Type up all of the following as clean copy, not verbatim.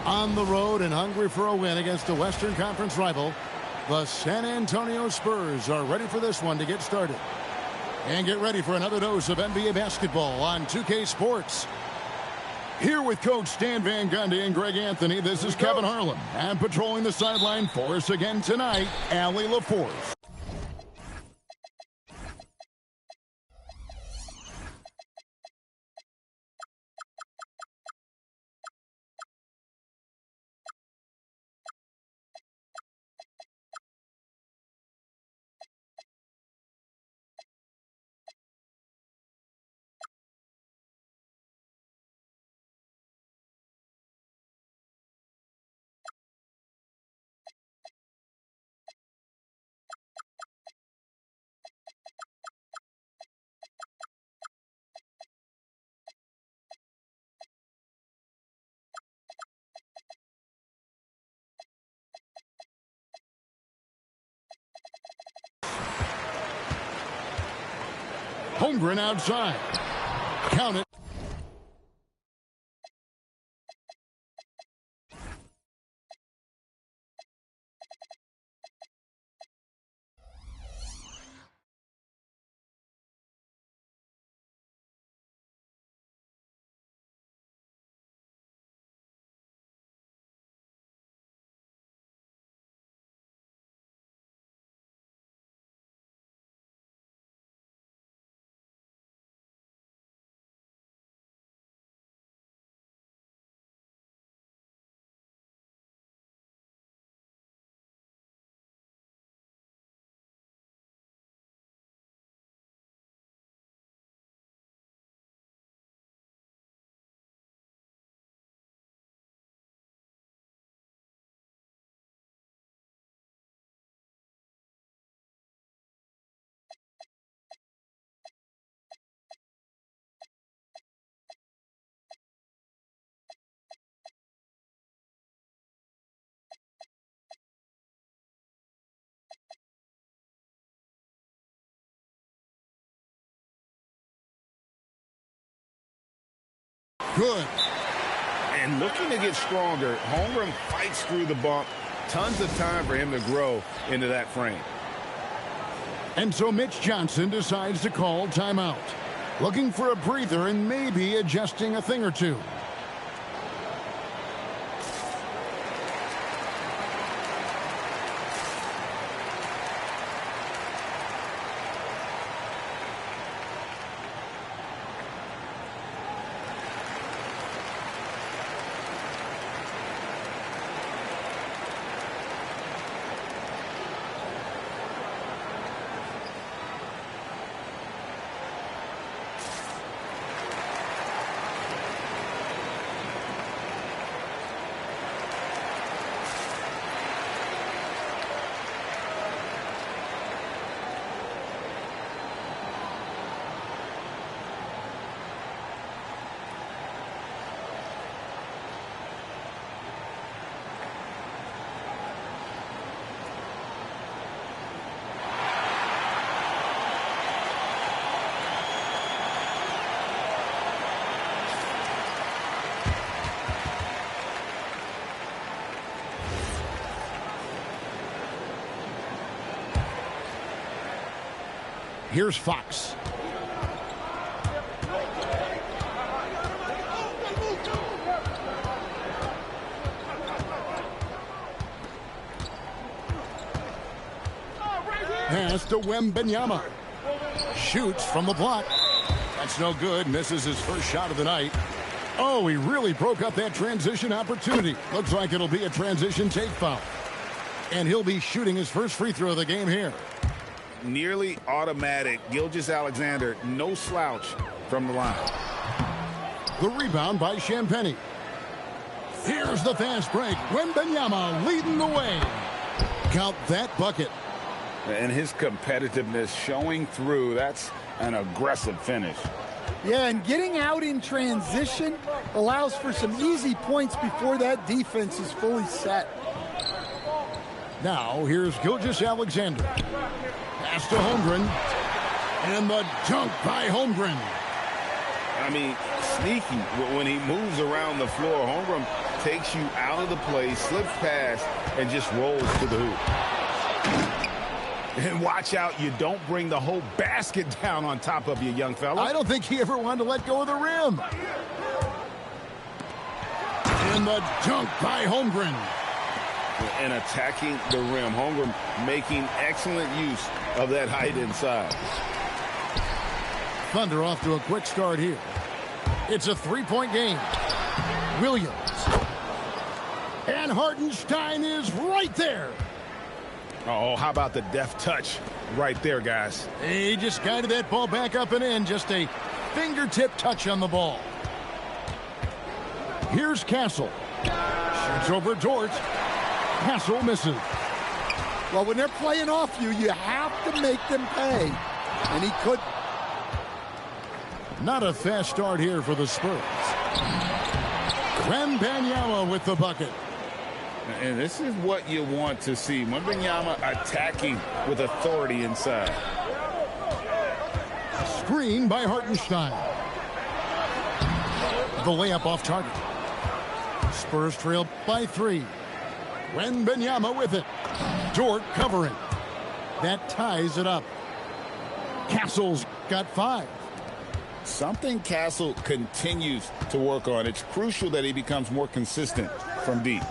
On the road and hungry for a win against a Western Conference rival, the San Antonio Spurs are ready for this one to get started. And get ready for another dose of NBA basketball on 2K Sports. Here with Coach Stan Van Gundy and Greg Anthony, this is Kevin Harlan. And patrolling the sideline for us again tonight, Allie LaForce. Holmgren outside. Count it. Good. And looking to get stronger, Holmgren fights through the bump. Tons of time for him to grow into that frame. And so Mitch Johnson decides to call timeout. Looking for a breather and maybe adjusting a thing or two. Here's Fox. Pass to Wembanyama. Shoots from the block. That's no good. Misses his first shot of the night. Oh, he really broke up that transition opportunity. Looks like it'll be a transition take foul. And he'll be shooting his first free throw of the game here. Nearly automatic. Gilgeous-Alexander, no slouch from the line. The rebound by Champagnie. Here's the fast break. Wembanyama leading the way. Count that bucket. And his competitiveness showing through. That's an aggressive finish. Yeah, and getting out in transition allows for some easy points before that defense is fully set. Now, here's Gilgeous-Alexander. Pass to Holmgren. And the dunk by Holmgren. I mean, sneaky when he moves around the floor. Holmgren takes you out of the play, slips past, and just rolls to the hoop. And watch out, you don't bring the whole basket down on top of you, young fella. I don't think he ever wanted to let go of the rim. And the dunk by Holmgren. And attacking the rim. Holmgren making excellent use of that height inside. Thunder off to a quick start here. It's a three-point game. Williams. And Hartenstein is right there. Oh, how about the deft touch right there, guys? He just guided that ball back up and in. Just a fingertip touch on the ball. Here's Castle. Shoots over Dort. Castle misses. Well, when they're playing off you, you have to make them pay. And he could. Not a fast start here for the Spurs. Wembanyama with the bucket. And this is what you want to see. Wembanyama attacking with authority inside. Screen by Hartenstein. The layup off target. Spurs trail by 3. Wembanyama with it. Dort covering. That ties it up. Castle's got 5. Something Castle continues to work on. It's crucial that he becomes more consistent from deep.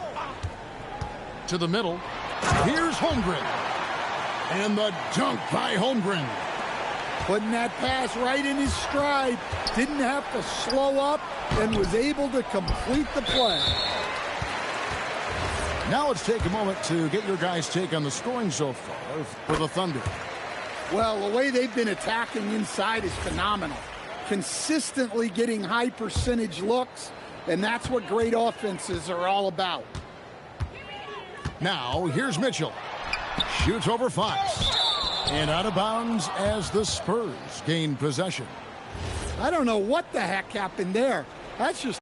To the middle. Here's Holmgren. And the dunk by Holmgren. Putting that pass right in his stride. Didn't have to slow up and was able to complete the play. Now let's take a moment to get your guys' take on the scoring so far for the Thunder. Well, the way they've been attacking inside is phenomenal. Consistently getting high percentage looks, and that's what great offenses are all about. Now, here's Mitchell. Shoots over Fox. And out of bounds as the Spurs gain possession. I don't know what the heck happened there. That's just...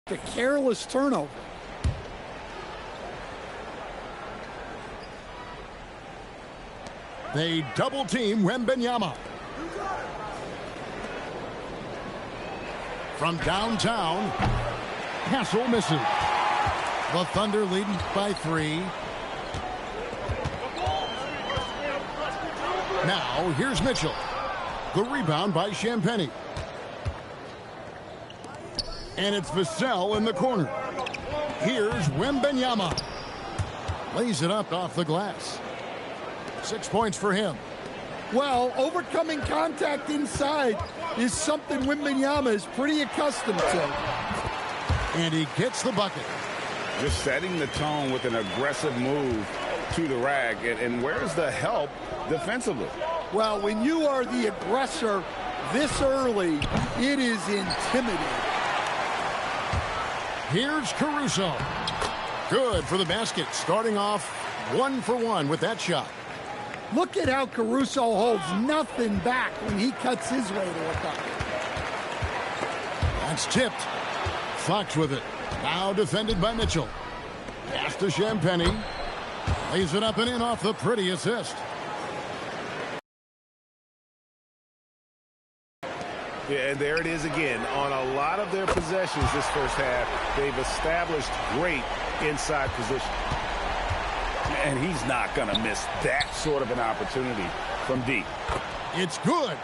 a careless turnover. They double team Wembanyama. From downtown, Castle misses. The Thunder leading by 3. Now, here's Mitchell. The rebound by Champagnie. And it's Vassell in the corner. Here's Wembanyama. Lays it up off the glass. 6 points for him. Well, overcoming contact inside is something Wembanyama is pretty accustomed to. And he gets the bucket. Just setting the tone with an aggressive move to the rack. And where's the help defensively? Well, when you are the aggressor this early, it is intimidating. Here's Caruso. Good for the basket. Starting off 1 for 1 with that shot. Look at how Caruso holds nothing back when he cuts his way to a bucket. That's tipped. Fox with it. Now defended by Mitchell. Pass to Champagnie. Lays it up and in off the pretty assist. Yeah, and there it is again. On a lot of their possessions this first half, they've established great inside position. And he's not going to miss that sort of an opportunity from deep. It's good.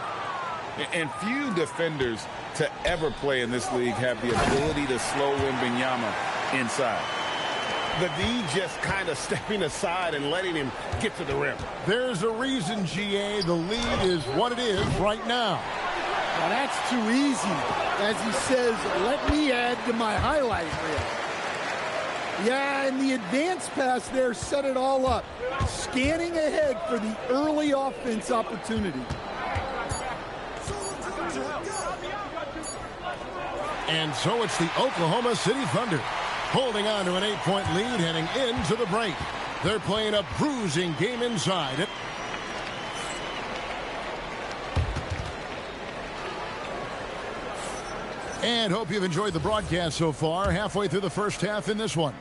And few defenders to ever play in this league have the ability to slow Wembanyama inside. The D just kind of stepping aside and letting him get to the rim. There's a reason, GA, the lead is what it is right now. Now that's too easy. As he says, let me add to my highlight reel. Yeah, and the advance pass there set it all up. Scanning ahead for the early offense opportunity. And so it's the Oklahoma City Thunder holding on to an 8-point lead heading into the break. They're playing a bruising game inside. And hope you've enjoyed the broadcast so far. Halfway through the first half in this one.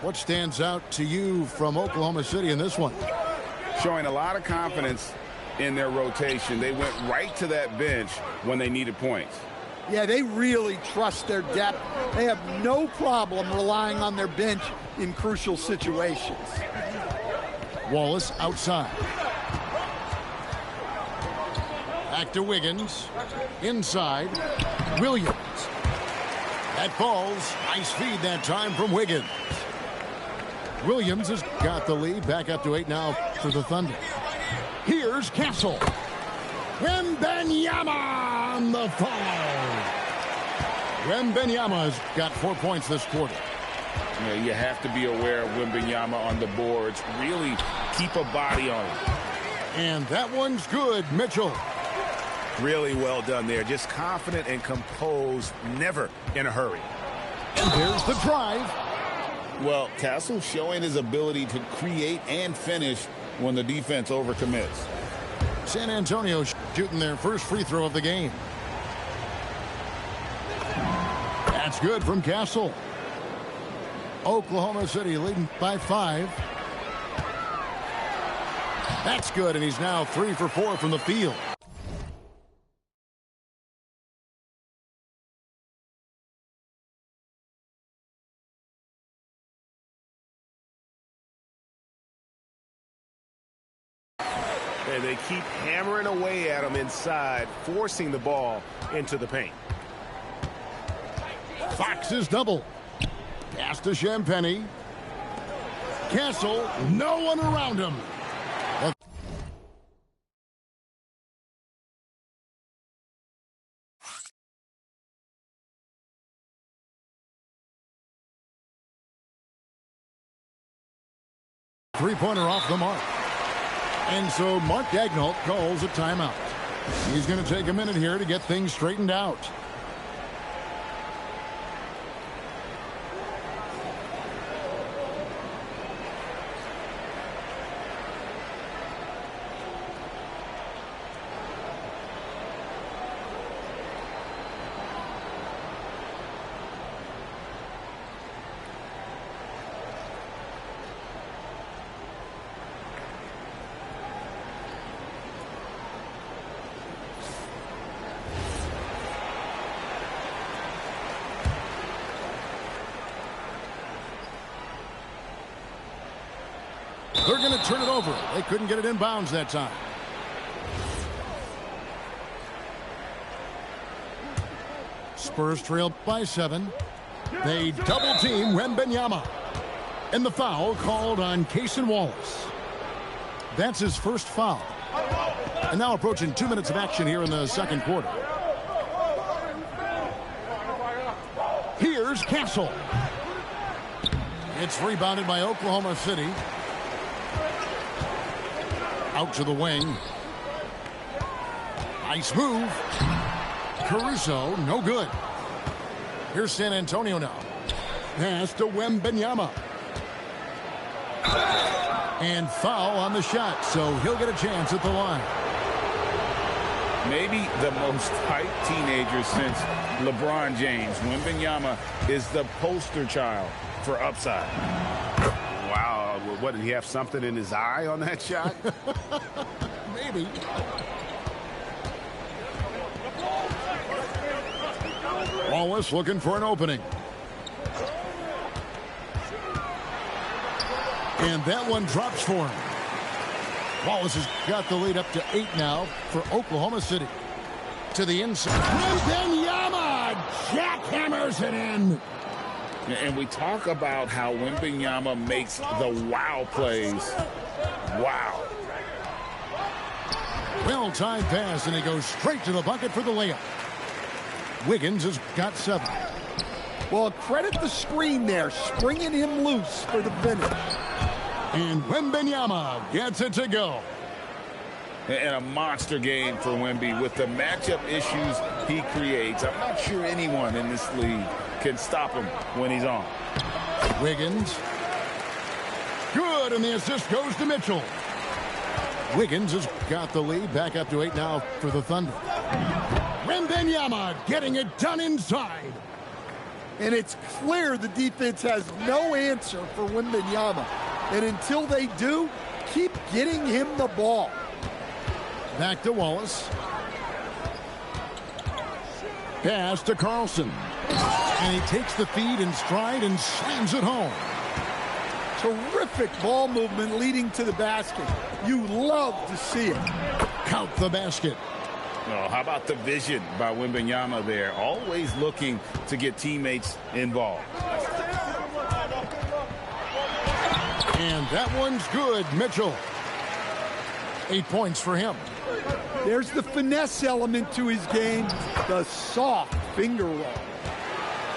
What stands out to you from Oklahoma City in this one? Showing a lot of confidence in their rotation. They went right to that bench when they needed points. Yeah, they really trust their depth. They have no problem relying on their bench in crucial situations. Wallace outside. Back to Wiggins. Inside. Williams. That falls. Nice feed that time from Wiggins. Williams has got the lead. Back up to 8 now for the Thunder. Here's Castle. Wembanyama on the foul. Wembanyama's got 4 points this quarter. Yeah, you have to be aware of Wembanyama on the boards. Really keep a body on him. And that one's good, Mitchell. Really well done there. Just confident and composed, never in a hurry. And there's the drive. Well, Castle showing his ability to create and finish when the defense overcommits. San Antonio shooting their first free throw of the game. That's good from Castle. Oklahoma City leading by 5. That's good, and he's now 3 for 4 from the field. And they keep hammering away at him inside, forcing the ball into the paint. Fox's double. Pass to Champagny. Castle, no one around him. Three-pointer off the mark. And so Mark Daigneault calls a timeout. He's going to take a minute here to get things straightened out. They're going to turn it over. They couldn't get it in bounds that time. Spurs trail by 7. They double team Wembanyama. And the foul called on Cason Wallace. That's his first foul. And now approaching 2 minutes of action here in the second quarter. Here's Castle. It's rebounded by Oklahoma City. Out to the wing. Nice move. Caruso, no good. Here's San Antonio now. Pass to Wembanyama. And foul on the shot, so he'll get a chance at the line. Maybe the most hyped teenager since LeBron James. Wembanyama is the poster child for upside. Wow, what, did he have something in his eye on that shot? Maybe. Wallace looking for an opening. And that one drops for him. Wallace has got the lead up to 8 now for Oklahoma City. To the inside. Wembanyama jackhammers it in. And we talk about how Wembanyama makes the wow plays. Wow. Well-timed pass, and he goes straight to the bucket for the layup. Wiggins has got 7. Well, credit the screen there, springing him loose for the finish. And Wembanyama gets it to go. And a monster game for Wemby with the matchup issues he creates. I'm not sure anyone in this league can stop him when he's on. Wiggins. Good, and the assist goes to Mitchell. Wiggins has got the lead, back up to 8 now for the Thunder. Wembanyama getting it done inside. And it's clear the defense has no answer for Wembanyama. And until they do, keep getting him the ball. Back to Wallace. Pass to Carlson. And he takes the feed in stride and slams it home. Terrific ball movement leading to the basket. You love to see it. Count the basket. Oh, how about the vision by Wembanyama there? Always looking to get teammates involved. And that one's good. Mitchell. 8 points for him. There's the finesse element to his game, the soft finger roll.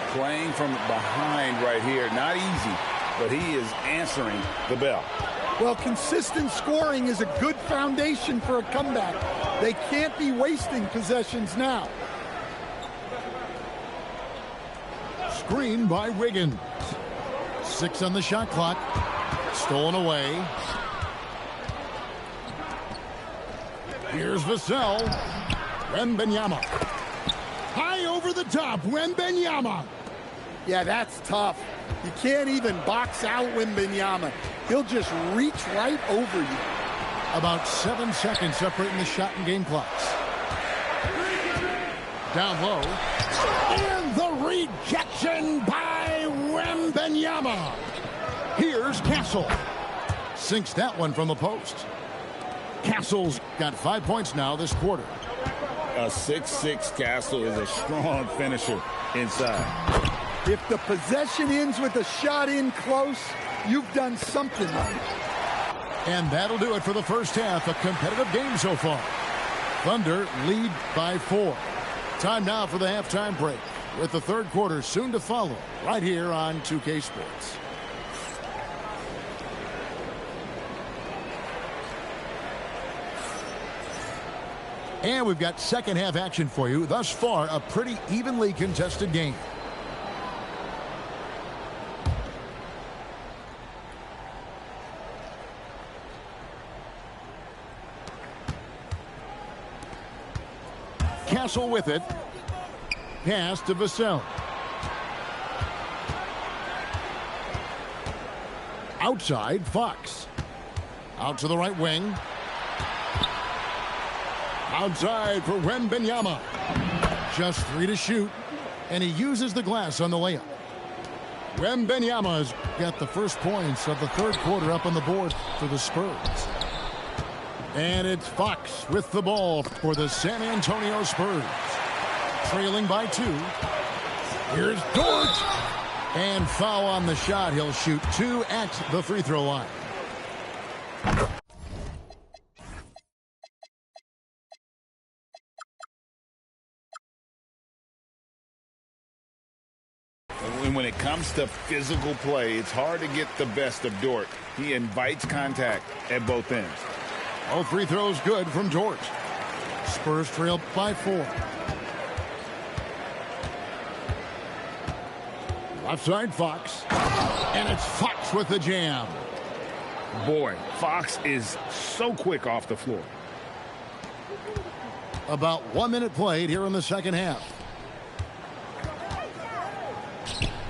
Playing from behind right here, not easy, but he is answering the bell. Well, consistent scoring is a good foundation for a comeback. They can't be wasting possessions now. Screen by Wiggins. 6 on the shot clock. Stolen away. Here's Vassell. Wembanyama. High over the top. Wembanyama. Yeah, that's tough. You can't even box out Wembanyama. He'll just reach right over you. About 7 seconds separating the shot and game clocks. Down low. And the rejection by Wembanyama. Here's Castle. Sinks that one from the post. Castle's got 5 points now this quarter. A 6'6" Castle is a strong finisher inside. If the possession ends with a shot in close, you've done something right. And that'll do it for the first half. A competitive game so far. Thunder lead by 4. Time now for the halftime break, with the third quarter soon to follow right here on 2K Sports. And we've got second half action for you. Thus far, a pretty evenly contested game. Castle with it. Pass to Vassell. Outside, Fox. Out to the right wing. Outside for Wembanyama. Just 3 to shoot. And he uses the glass on the layup. Wembanyama's got the first points of the third quarter up on the board for the Spurs. And it's Fox with the ball for the San Antonio Spurs. Trailing by 2. Here's Dort. And foul on the shot. He'll shoot 2 at the free throw line. And when it comes to physical play, it's hard to get the best of Dort. He invites contact at both ends. All free throws good from Dort. Spurs trail by 4. Left side, Fox. And it's Fox with the jam. Boy, Fox is so quick off the floor. About 1 minute played here in the second half.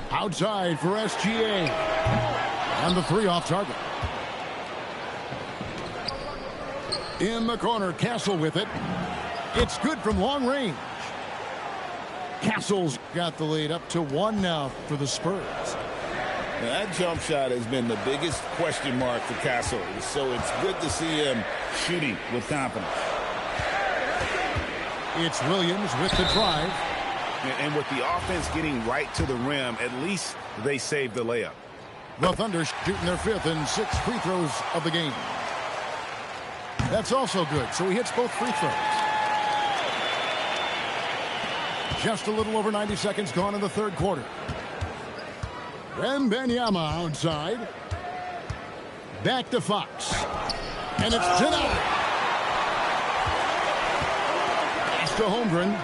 Outside for SGA. And the 3 off target. In the corner, Castle with it. It's good from long range. Castle's got the lead up to 1 now for the Spurs. Now, that jump shot has been the biggest question mark for Castle, so it's good to see him shooting with confidence. It's Williams with the drive. And with the offense getting right to the rim, at least they saved the layup. The Thunder shooting their 5th and 6th free throws of the game. That's also good, so he hits both free throws. Just a little over 90 seconds gone in the third quarter. Wembanyama outside. Back to Fox. And it's denied. Pass to Holmgren.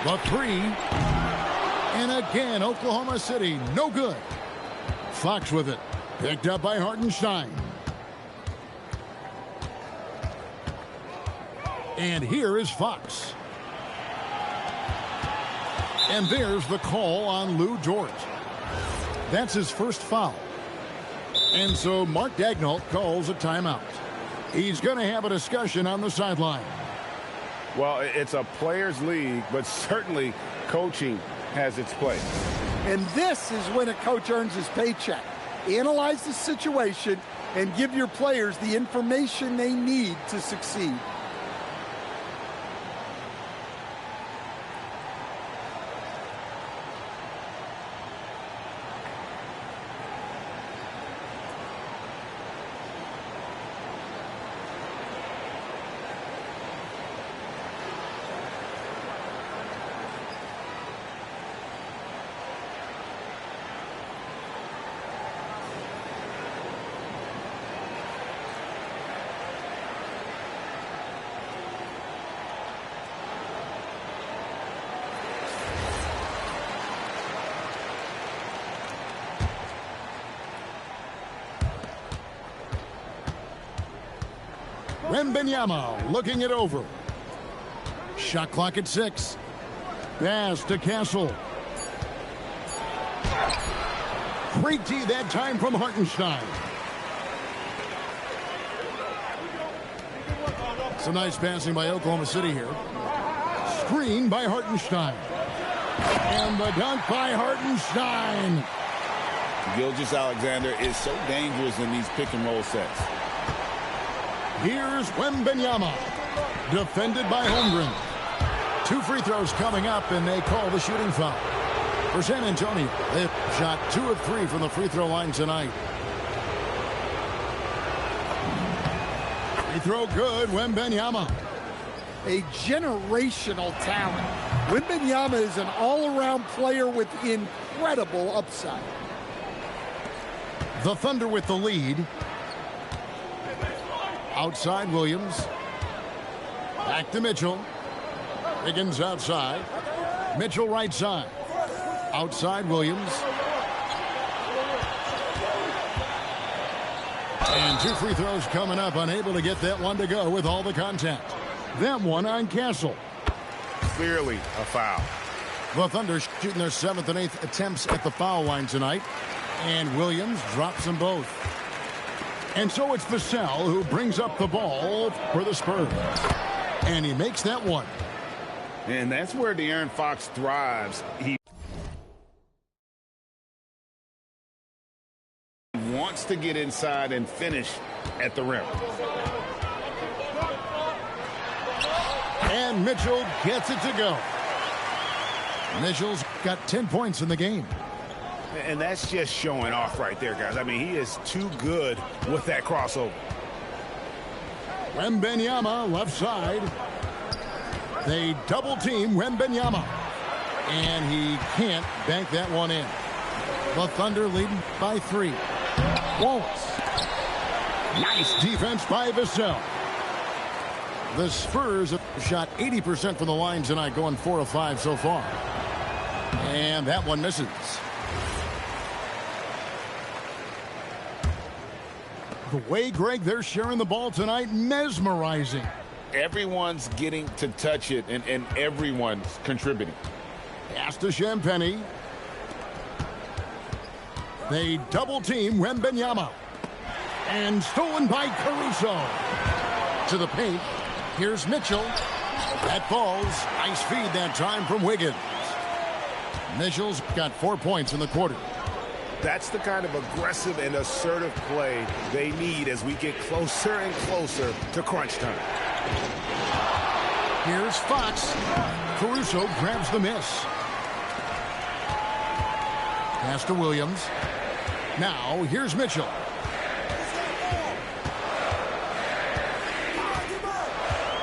The three. And again, Oklahoma City, no good. Fox with it. Picked up by Hartenstein. And here is Fox. And there's the call on Lou Dort. That's his first foul. And so Mark Daigneault calls a timeout. He's going to have a discussion on the sideline. Well, it's a players' league, but certainly coaching has its place. And this is when a coach earns his paycheck. Analyze the situation and give your players the information they need to succeed. Wembanyama looking it over. Shot clock at 6. Pass to Castle. Great D that time from Hartenstein. Some nice passing by Oklahoma City here. Screen by Hartenstein. And the dunk by Hartenstein. Gilgeous-Alexander is so dangerous in these pick-and-roll sets. Here's Wembanyama. Defended by Holmgren. 2 free throws coming up, and they call the shooting foul. For San Antonio, they've shot 2 of 3 from the free throw line tonight. Free throw good, Wembanyama. A generational talent. Wembanyama is an all-around player with incredible upside. The Thunder with the lead. Outside Williams. Back to Mitchell. Higgins outside. Mitchell right side. Outside Williams. And 2 free throws coming up. Unable to get that one to go with all the contact. That one on Castle. Clearly a foul. The Thunder shooting their 7th and 8th attempts at the foul line tonight. And Williams drops them both. And so it's Vassell who brings up the ball for the Spurs. And he makes that one. And that's where De'Aaron Fox thrives. He wants to get inside and finish at the rim. And Mitchell gets it to go. Mitchell's got 10 points in the game. And that's just showing off right there, guys. I mean, he is too good with that crossover. Wembanyama left side. They double team Wembanyama. And he can't bank that one in. The Thunder leading by 3. Wallace. Nice defense by Vassell. The Spurs have shot 80% from the line tonight, going 4 of 5 so far. And that one misses. The way, Greg, they're sharing the ball tonight, mesmerizing. Everyone's getting to touch it, and everyone's contributing. Pass to Champagnie. They double team Wembanyama. And stolen by Caruso. To the paint. Here's Mitchell. That falls. Nice feed that time from Wiggins. Mitchell's got 4 points in the quarter. That's the kind of aggressive and assertive play they need as we get closer and closer to crunch time. Here's Fox. Caruso grabs the miss. Pass to Williams. Now here's Mitchell.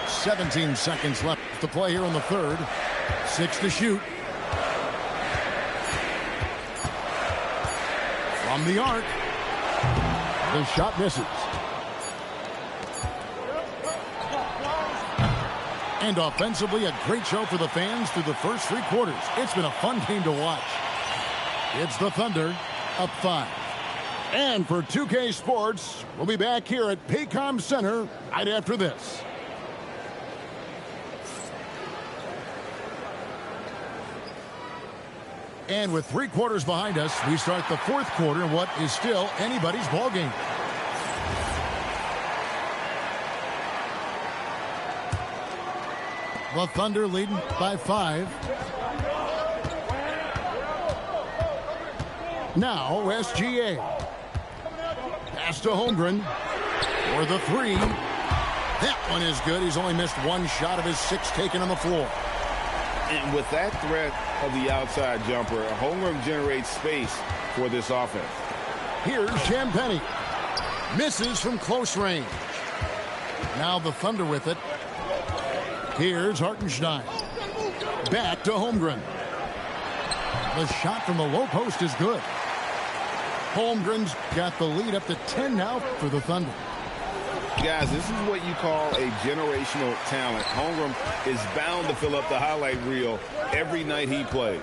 "17 seconds left to play here in the third. 6 to shoot. From the arc. The shot misses. And offensively, a great show for the fans through the first 3 quarters. It's been a fun game to watch. It's the Thunder up 5. And for 2K Sports, we'll be back here at Paycom Center right after this. And with 3 quarters behind us, we start the 4th quarter in what is still anybody's ball game. The Thunder leading by 5. Now SGA. Pass to Holmgren for the 3. That one is good. He's only missed 1 shot of his 6 taken on the floor. And with that threat of the outside jumper, Holmgren generates space for this offense. Here's Champagnie. Misses from close range. Now the Thunder with it. Here's Hartenstein. Back to Holmgren. The shot from the low post is good. Holmgren's got the lead up to 10 now for the Thunder. Guys, this is what you call a generational talent. Holmgren is bound to fill up the highlight reel every night he plays.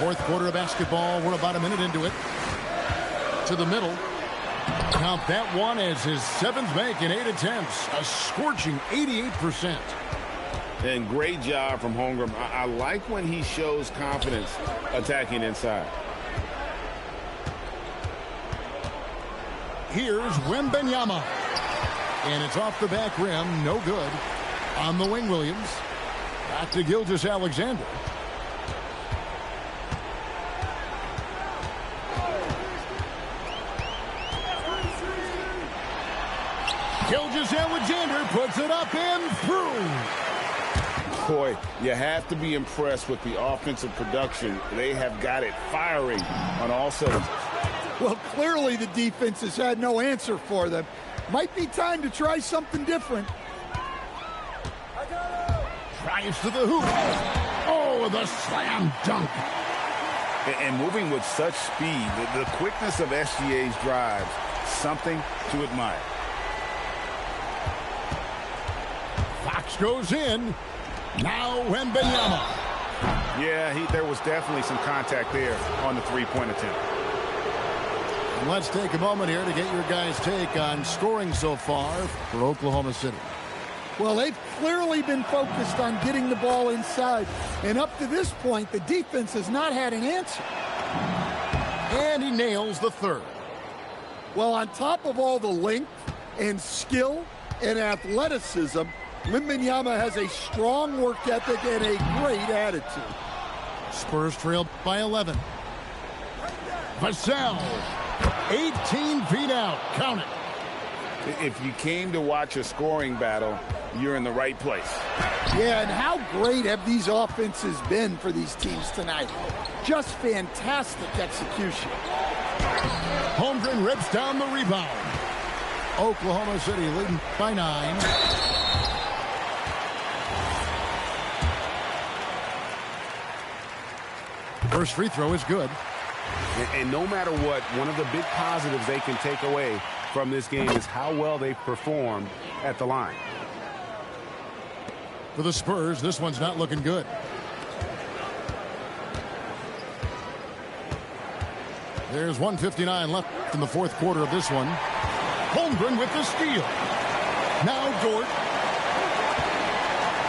4th quarter of basketball. We're about a minute into it. To the middle. Count that one as his 7th make in 8 attempts. A scorching 88%. And great job from Holmgren. I like when he shows confidence attacking inside. Here's Wembanyama. And it's off the back rim. No good. On the wing, Williams. Back to Gilgeous-Alexander. Gilgeous-Alexander puts it up and through. Boy, you have to be impressed with the offensive production. They have got it firing on all cylinders. Well, clearly the defense has had no answer for them. Might be time to try something different. Drives to the hoop. Oh, the slam dunk. And moving with such speed, the quickness of SGA's drives, something to admire. Fox goes in. Now Wembanyama. Yeah, there was definitely some contact there on the 3-point attempt. And let's take a moment here to get your guys' take on scoring so far for Oklahoma City. Well, they've clearly been focused on getting the ball inside. And up to this point, the defense has not had an answer. And he nails the 3rd. Well, on top of all the length and skill and athleticism, Wembanyama has a strong work ethic and a great attitude. Spurs trail by 11. Vassell, 18 feet out. Count it. If you came to watch a scoring battle, you're in the right place. Yeah, and how great have these offenses been for these teams tonight? Just fantastic execution. Holmgren rips down the rebound. Oklahoma City leading by 9. First free throw is good. And no matter what, one of the big positives they can take away from this game is how well they performed at the line. For the Spurs, this one's not looking good. There's 1:59 left in the 4th quarter of this one. Holmgren with the steal. Now Dort.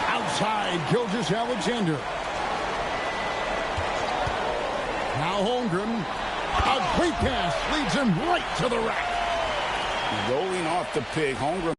Outside, Gilgeous-Alexander. Now Holmgren. A great pass leads him right to the rack. Rolling off the pick, Holmgren.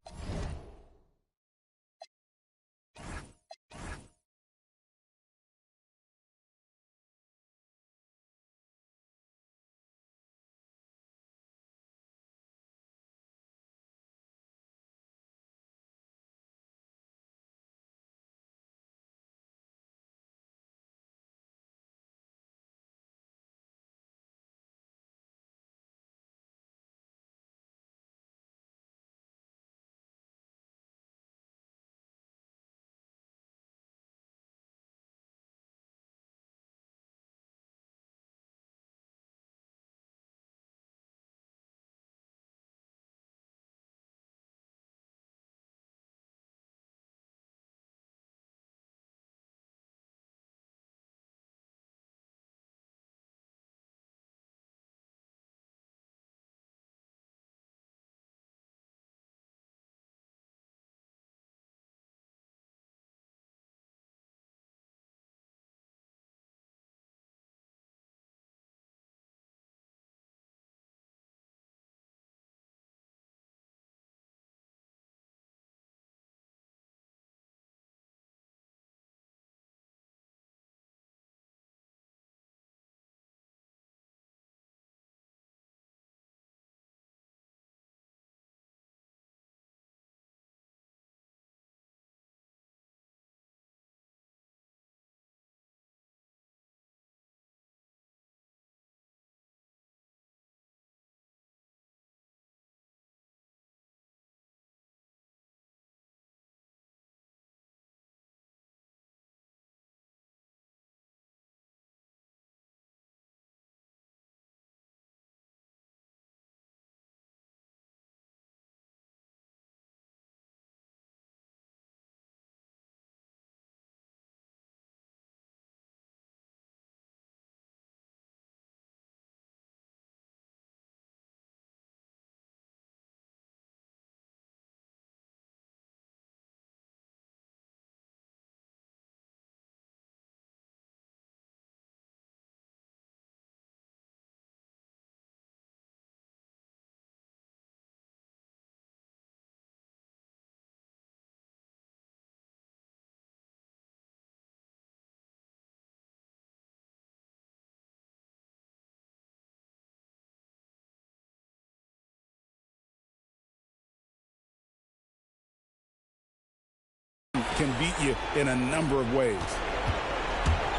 can beat you in a number of ways.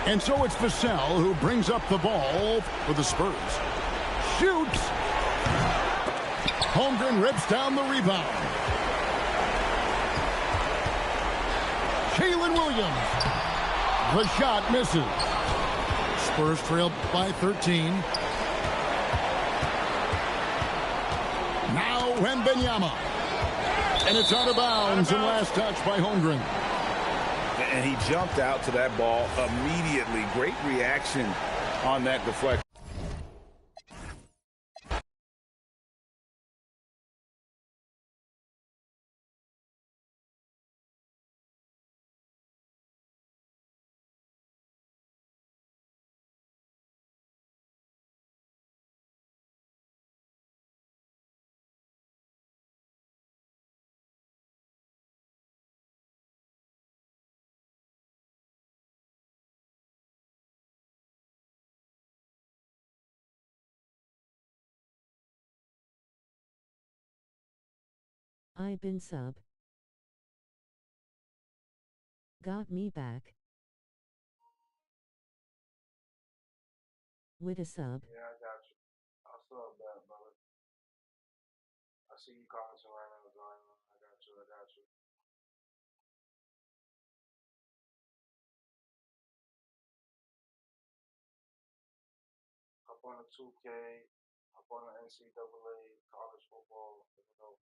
And so it's Vassell who brings up the ball for the Spurs. Shoots. Holmgren rips down the rebound. Jalen Williams. The shot misses. Spurs trail by 13. Now Wembanyama. And it's out of bounds and last touch by Holmgren. And he jumped out to that ball immediately. Great reaction on that deflection. I been sub. Got me back. With a sub. Yeah, I got you. I'll sub that, brother. I see you commenting right now, Zion. I got you. I got you. Up on the 2K, up on the NCAA, college football. Let me know.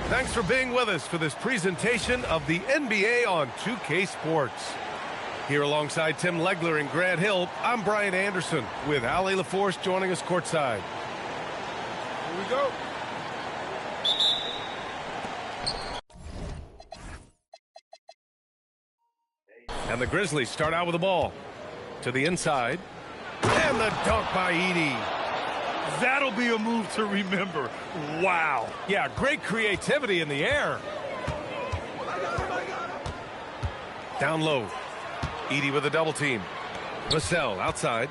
Thanks for being with us for this presentation of the NBA on 2K Sports. Here alongside Tim Legler and Grant Hill, I'm Brian Anderson with Ali LaForce joining us courtside. Here we go. And the Grizzlies start out with the ball. To the inside. And the dunk by Edey. That'll be a move to remember. Wow. Yeah, great creativity in the air. Down low. Edey with a double team. Vassell outside.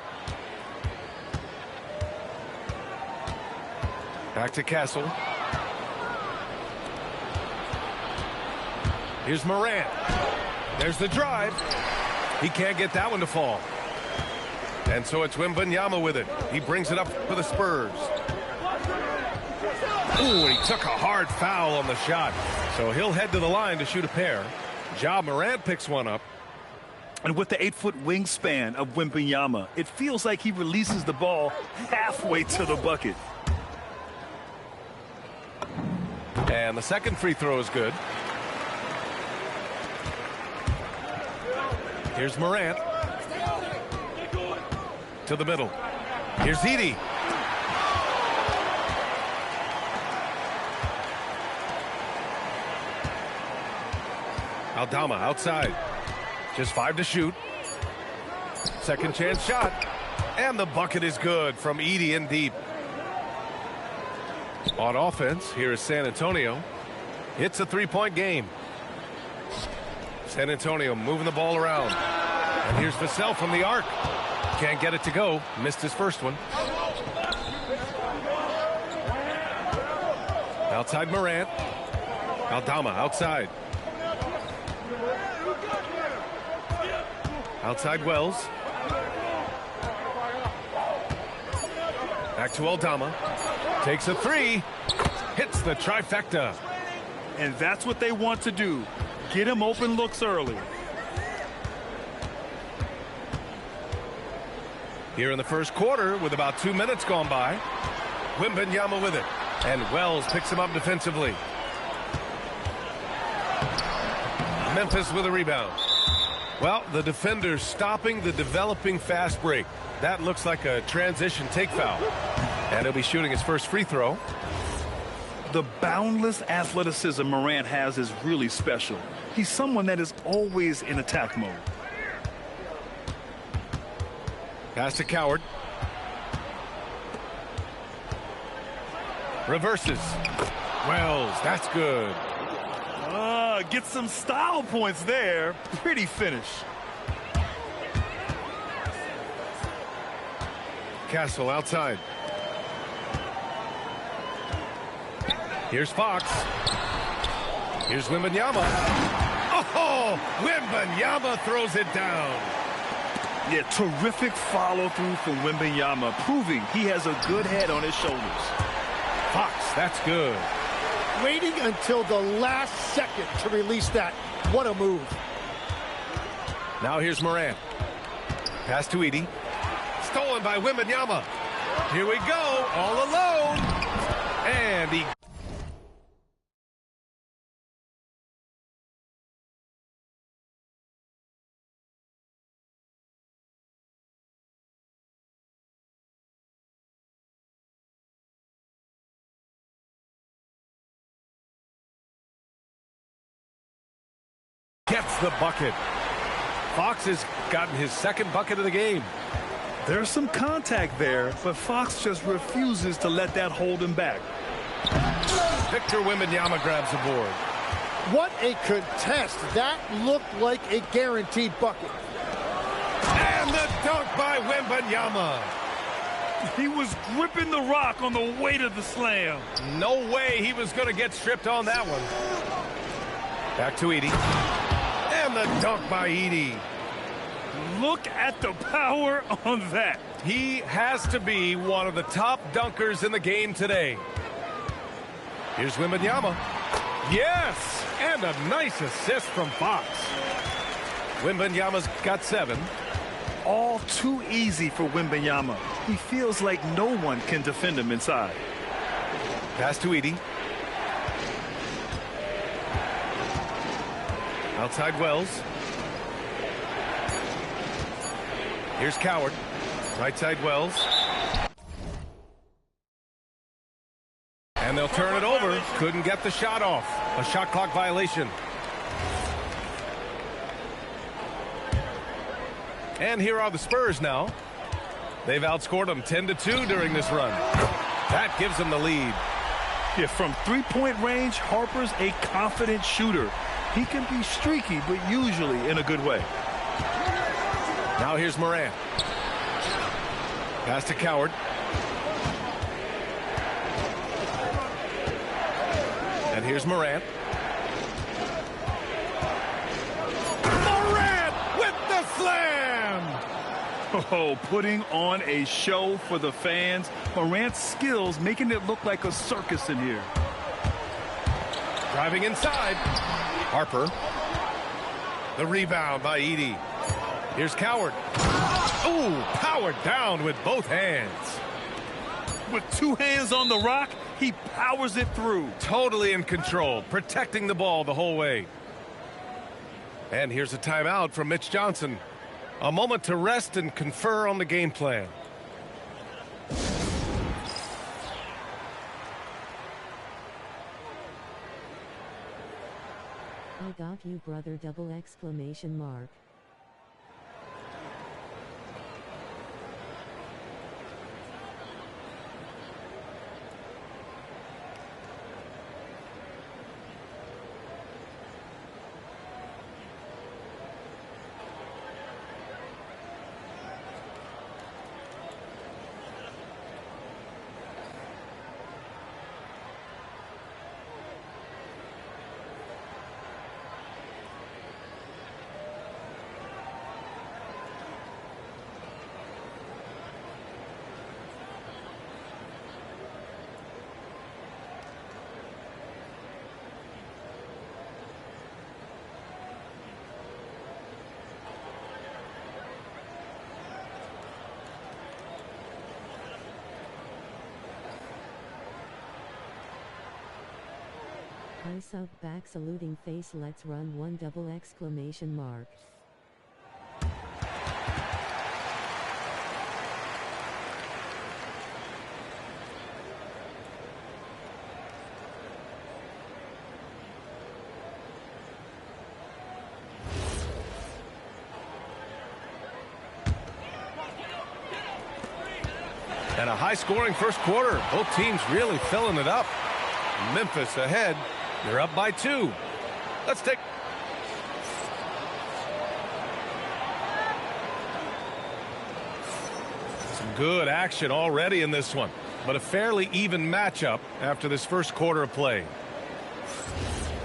Back to Castle. Here's Morant. There's the drive. He can't get that one to fall. And so it's Wembanyama with it. He brings it up for the Spurs. Ooh, and he took a hard foul on the shot. So he'll head to the line to shoot a pair. Ja Morant picks one up. And with the 8-foot wingspan of Wembanyama, it feels like he releases the ball halfway to the bucket. And the second free throw is good. Here's Morant. To the middle. Here's Edey. Aldama outside. Just 5 to shoot. Second chance shot. And the bucket is good from Edey in deep. On offense, here is San Antonio. It's a 3-point game. San Antonio moving the ball around. And here's Vassell from the arc. Can't get it to go. Missed his first one. Outside Morant. Aldama outside. Outside Wells. Back to Aldama. Takes a 3. Hits the trifecta. And that's what they want to do. Get him open looks early. Here in the first quarter with about 2 minutes gone by. Wembanyama with it. And Wells picks him up defensively. Memphis with a rebound. Well, the defender stopping the developing fast break. That looks like a transition take foul. And he'll be shooting his first free throw. The boundless athleticism Morant has is really special. He's someone that is always in attack mode. Pass to Coward. Reverses. Wells, that's good. Get some style points there. Pretty finish. Castle outside. Here's Fox. Here's Wembanyama. Oh, Wembanyama throws it down. Yeah, terrific follow-through from Wembanyama, proving he has a good head on his shoulders. Fox, that's good. Waiting until the last second to release that. What a move. Now here's Morant. Pass to Edie. Stolen by Wembanyama. Here we go, all alone. And he... gets the bucket. Fox has gotten his second bucket of the game. There's some contact there, but Fox just refuses to let that hold him back. Victor Wembanyama grabs the board. What a contest. That looked like a guaranteed bucket. And the dunk by Wembanyama. He was gripping the rock on the weight of the slam. No way he was going to get stripped on that one. Back to Edie. And the dunk by Edie. Look at the power on that. He has to be one of the top dunkers in the game today. Here's Wembanyama. Yes! And a nice assist from Fox. Wembanyama's got 7. All too easy for Wembanyama. He feels like no one can defend him inside. Pass to Edie. Outside Wells. Here's Coward. Right side Wells. And they'll turn it over. Couldn't get the shot off. A shot clock violation. And here are the Spurs now. They've outscored them 10-2 during this run. That gives them the lead. Yeah, from three-point range, Harper's a confident shooter. He can be streaky, but usually in a good way. Now here's Morant. Pass to Coward. And here's Morant. Morant with the slam! Oh, putting on a show for the fans. Morant's skills making it look like a circus in here. Driving inside. Harper. The rebound by Edie. Here's Coward. Ooh, powered down with both hands. With 2 hands on the rock, he powers it through. Totally in control, protecting the ball the whole way. And here's a timeout from Mitch Johnson. A moment to rest and confer on the game plan. I got you, brother, double exclamation mark. I sub back saluting face, let's run one double exclamation mark. And a high-scoring first quarter. Both teams really filling it up. Memphis ahead. They're up by 2. Let's take... Some Good action already in this one, but a fairly even matchup after this first quarter of play.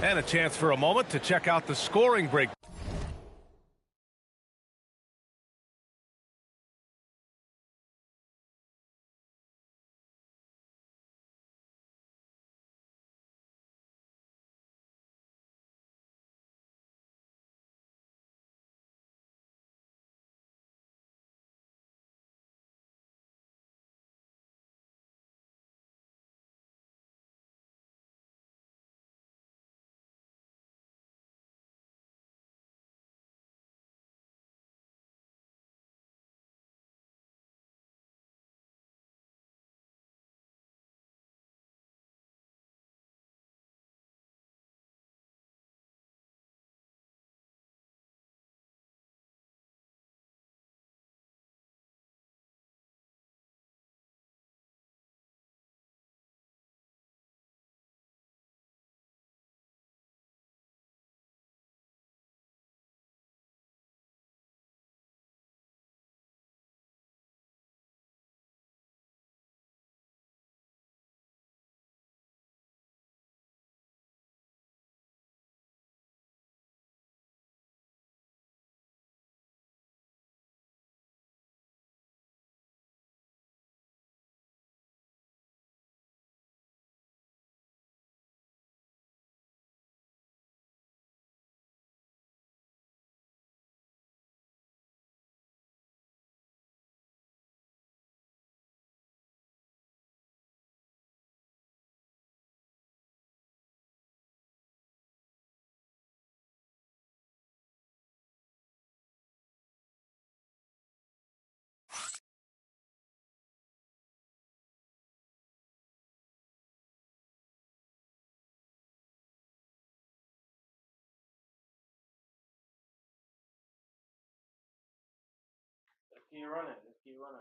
And a chance for a moment to check out the scoring break. Let's keep running. Let's keep running.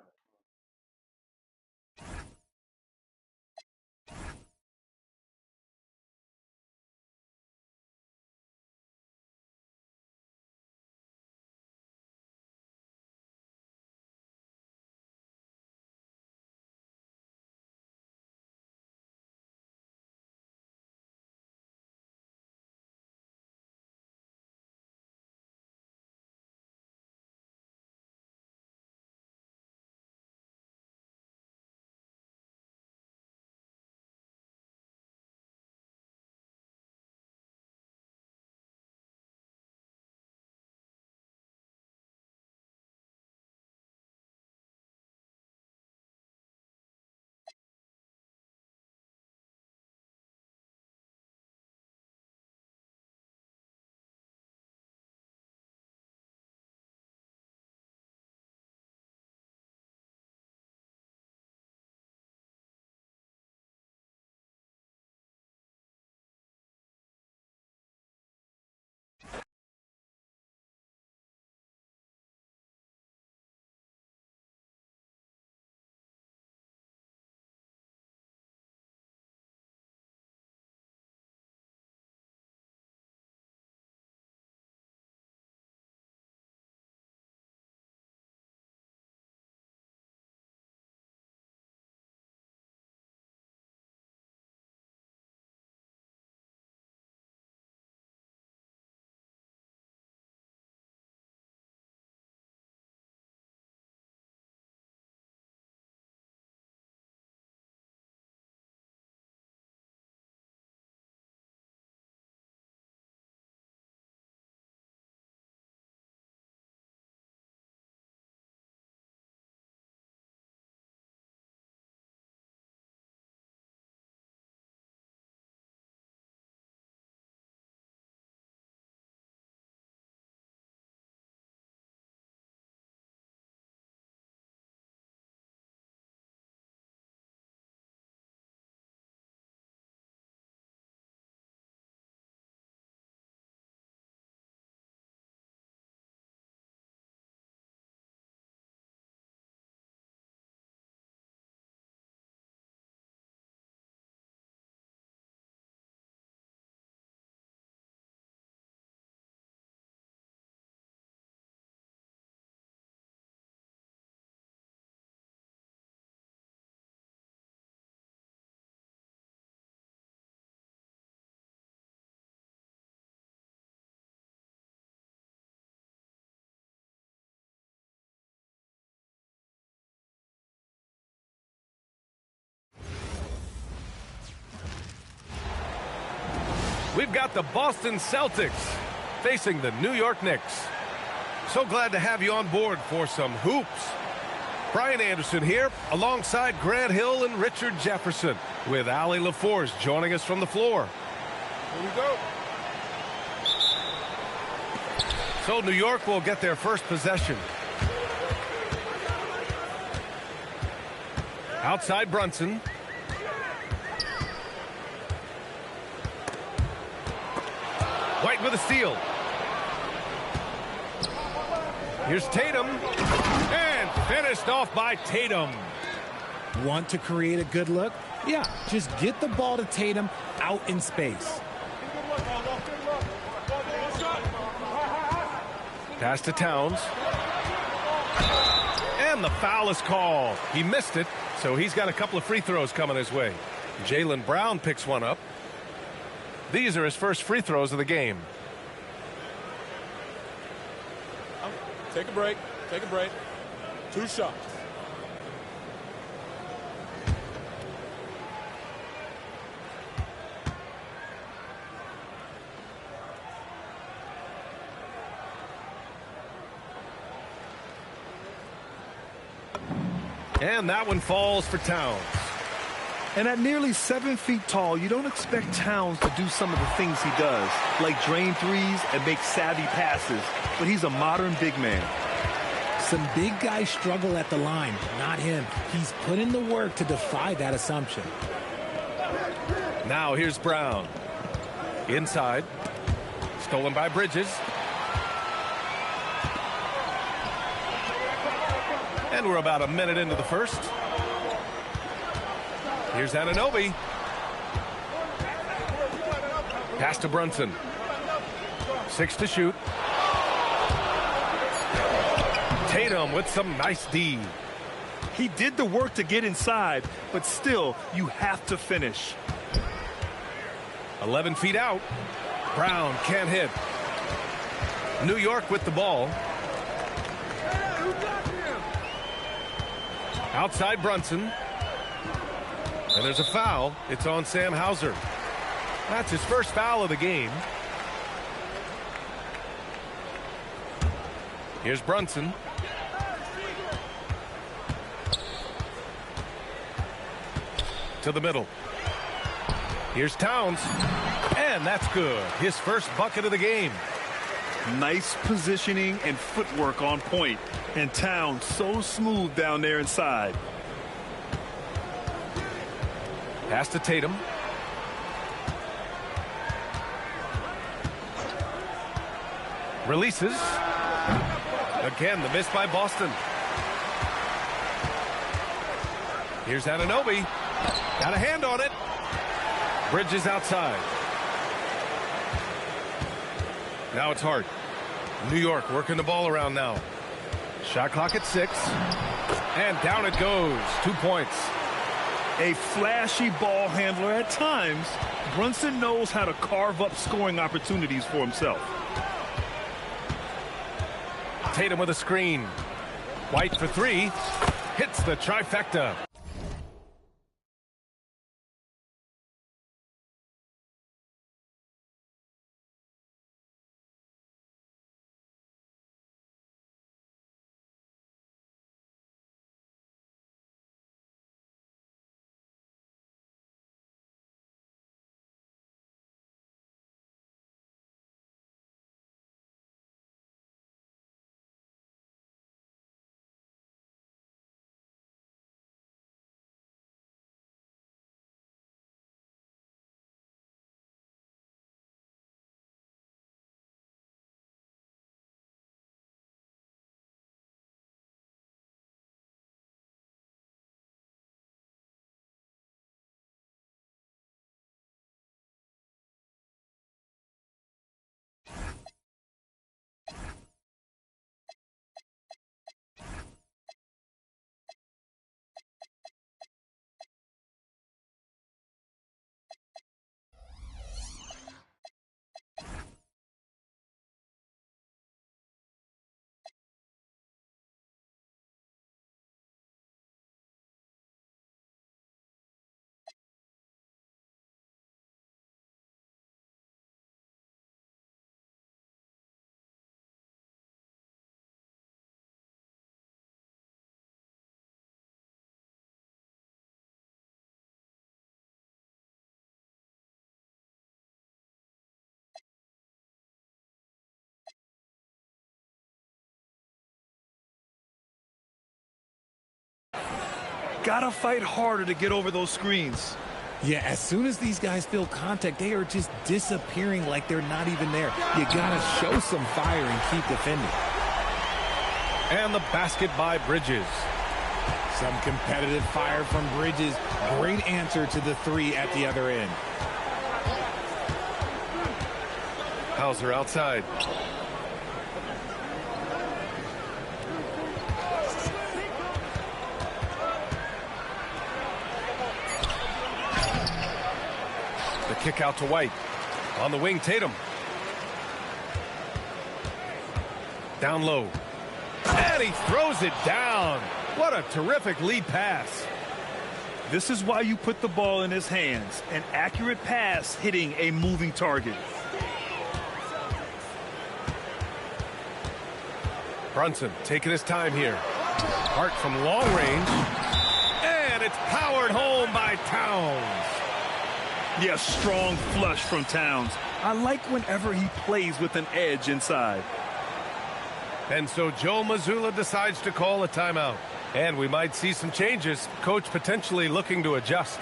we've got the Boston Celtics facing the New York Knicks. So glad to have you on board for some hoops. Brian Anderson here alongside Grant Hill and Richard Jefferson with Allie LaForce joining us from the floor. Here we go. So New York will get their first possession. Outside Brunson. White with a steal. Here's Tatum. And finished off by Tatum. Want to create a good look? Yeah, just get the ball to Tatum out in space. Pass to Towns. And the foul is called. He missed it, so he's got a couple of free throws coming his way. Jaylen Brown picks one up. These are his first free throws of the game. Take a break. Take a break. 2 shots. And that one falls for Towns. And at nearly 7 feet tall, you don't expect Towns to do some of the things he does, like drain threes and make savvy passes. But he's a modern big man. Some big guys struggle at the line, not him. He's put in the work to defy that assumption. Now here's Brown. Inside. Stolen by Bridges. And we're about a minute into the first. Here's Anunoby. Pass to Brunson. 6 to shoot. Tatum with some nice D. He did the work to get inside, but still, you have to finish. 11 feet out. Brown can't hit. New York with the ball. Outside Brunson. And there's a foul. It's on Sam Hauser. That's his first foul of the game. Here's Brunson. To the middle. Here's Towns. And that's good. His first bucket of the game. Nice positioning and footwork on point. And Towns so smooth down there inside. Pass to Tatum. Releases. Again, the miss by Boston. Here's Anunoby. Got a hand on it. Bridges outside. Now it's Hart. New York working the ball around now. Shot clock at 6. And down it goes. 2 points. A flashy ball handler at times. Brunson knows how to carve up scoring opportunities for himself. Tatum with a screen. White for 3. Hits the trifecta. Gotta fight harder to get over those screens. Yeah, as soon as these guys feel contact, they are just disappearing like they're not even there. You gotta show some fire and keep defending. And the basket by Bridges. Some competitive fire from Bridges. Great answer to the three at the other end. Hauser outside. The kick out to White. On the wing, Tatum. Down low. And he throws it down. What a terrific lead pass. This is why you put the ball in his hands. An accurate pass hitting a moving target. Brunson taking his time here. Hart from long range. And it's powered home by Towns. Yeah, strong flush from Towns. I like whenever he plays with an edge inside. And so Joe Mazzulla decides to call a timeout. And we might see some changes. Coach potentially looking to adjust.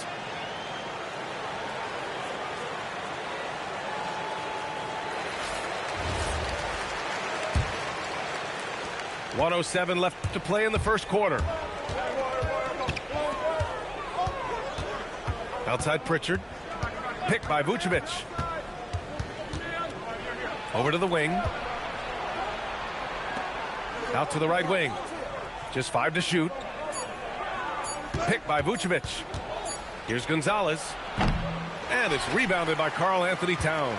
.107 left to play in the first quarter. Outside Pritchard. Picked by Vucevic. Over to the wing. Out to the right wing. Just 5 to shoot. Picked by Vucevic. Here's Gonzalez. And it's rebounded by Karl Anthony Towns.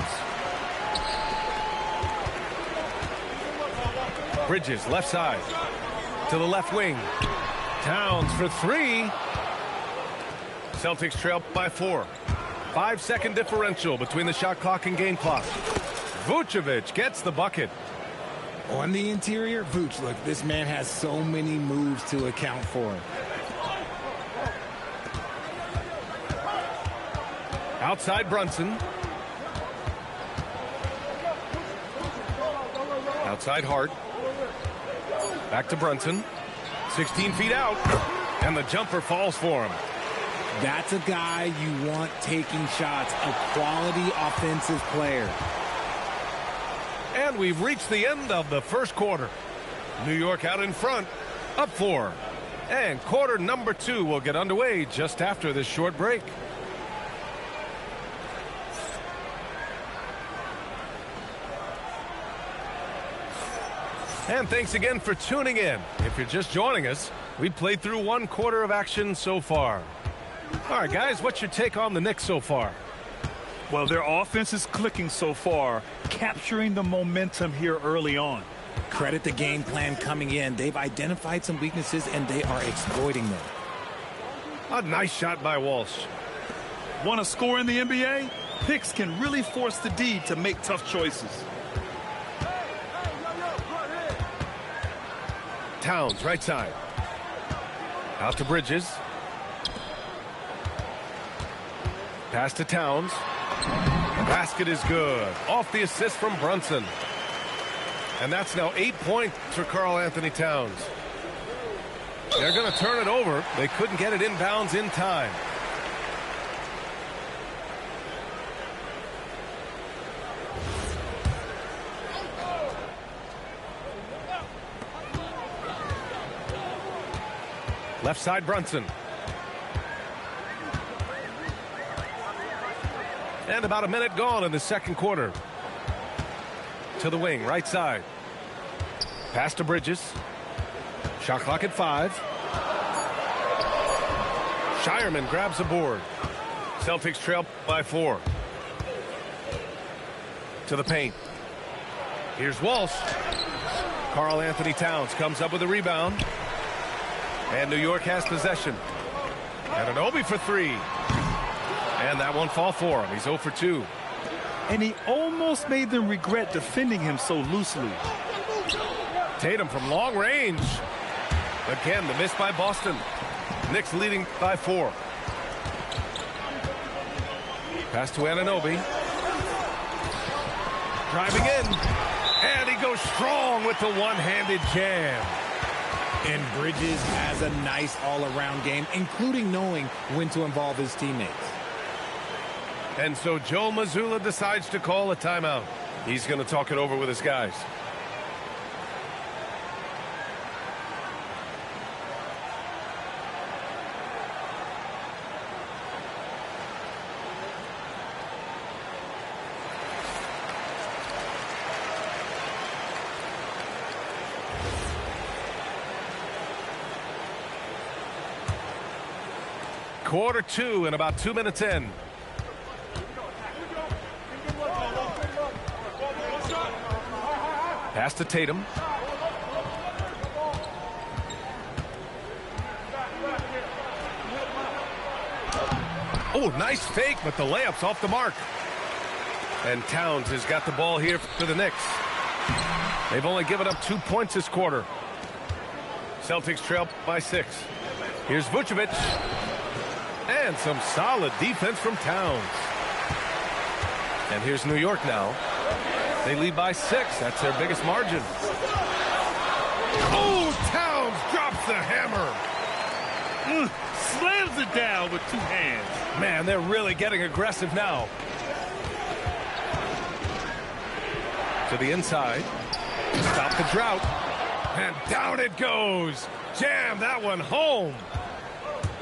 Bridges left side. To the left wing. Towns for 3. Celtics trail by 4. 5-second differential between the shot clock and game clock. Vucevic gets the bucket. On the interior, Vooch, look, this man has so many moves to account for. Outside Brunson. Outside Hart. Back to Brunson. 16 feet out. And the jumper falls for him. That's a guy you want taking shots, a quality offensive player. And we've reached the end of the first quarter. New York out in front, up 4. And quarter number 2 will get underway just after this short break. And thanks again for tuning in. If you're just joining us, we played through 1 quarter of action so far. All right, guys, what's your take on the Knicks so far? Well, their offense is clicking so far, capturing the momentum here early on. Credit the game plan coming in. They've identified some weaknesses, and they are exploiting them. A nice shot by Walsh. Want to score in the NBA? Picks can really force the D to make tough choices. Towns, right side. Out to Bridges. Pass to Towns. The basket is good. Off the assist from Brunson. And that's now 8 points for Karl Anthony Towns. They're going to turn it over. They couldn't get it inbounds in time. Left side Brunson. And about a minute gone in the second quarter. To the wing, right side. Pass to Bridges. Shot clock at 5. Shireman grabs the board. Celtics trail by 4. To the paint. Here's Walsh. Karl Anthony Towns comes up with a rebound. And New York has possession. Anunoby for 3. And that won't fall for him. He's 0 for 2. And he almost made them regret defending him so loosely. Tatum from long range. Again, the miss by Boston. Knicks leading by 4. Pass to Anunoby. Driving in. And he goes strong with the one-handed jam. And Bridges has a nice all-around game, including knowing when to involve his teammates. And so Joe Mazzulla decides to call a timeout. He's going to talk it over with his guys. Quarter 2 and about 2 minutes in. Pass to Tatum. Oh, nice fake, but the layup's off the mark. And Towns has got the ball here for the Knicks. They've only given up 2 points this quarter. Celtics trail by 6. Here's Vucevic. And some solid defense from Towns. And here's New York now. They lead by 6. That's their biggest margin. Oh, Towns drops the hammer. Slams it down with 2 hands. Man, they're really getting aggressive now. To the inside. Stop the drought. And down it goes. Jam that one home.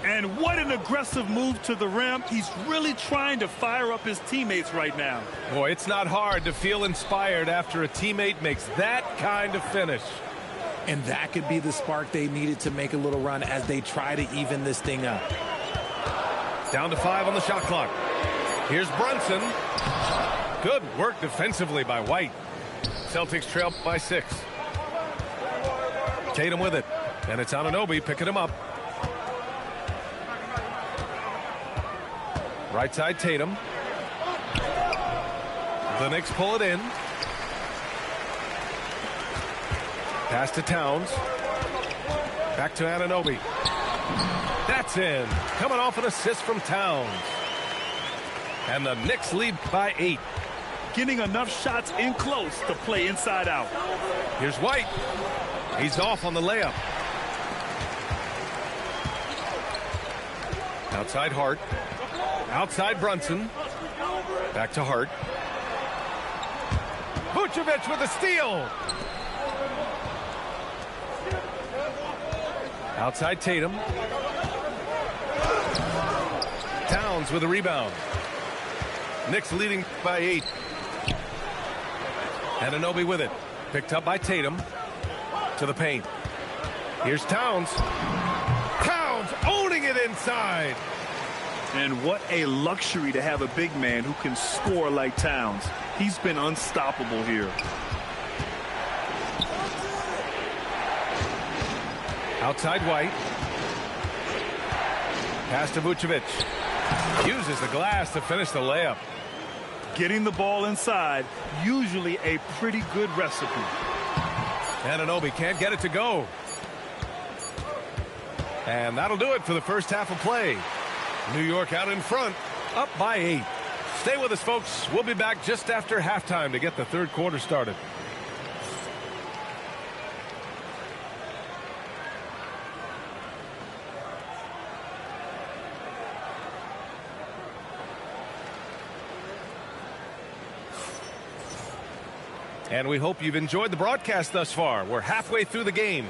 And what an aggressive move to the rim. He's really trying to fire up his teammates right now. Boy, it's not hard to feel inspired after a teammate makes that kind of finish. And that could be the spark they needed to make a little run as they try to even this thing up. Down to 5 on the shot clock. Here's Brunson. Good work defensively by White. Celtics trail by 6. Tatum with it. And it's Anunoby picking him up. Right side Tatum. The Knicks pull it in. Pass to Towns. Back to Anunoby. That's in. Coming off an assist from Towns. And the Knicks lead by 8. Getting enough shots in close to play inside out. Here's White. He's off on the layup. Outside Hart. Outside Brunson. Back to Hart. Vucevic with a steal. Outside Tatum. Towns with a rebound. Knicks leading by 8. Anunoby with it. Picked up by Tatum. To the paint. Here's Towns. Towns owning it inside. And what a luxury to have a big man who can score like Towns. He's been unstoppable here. Outside White. Pass to Vucevic. Uses the glass to finish the layup. Getting the ball inside, usually a pretty good recipe. Anunoby can't get it to go. And that'll do it for the first half of play. New York out in front, up by 8. Stay with us, folks. We'll be back just after halftime to get the third quarter started. And we hope you've enjoyed the broadcast thus far. We're halfway through the game.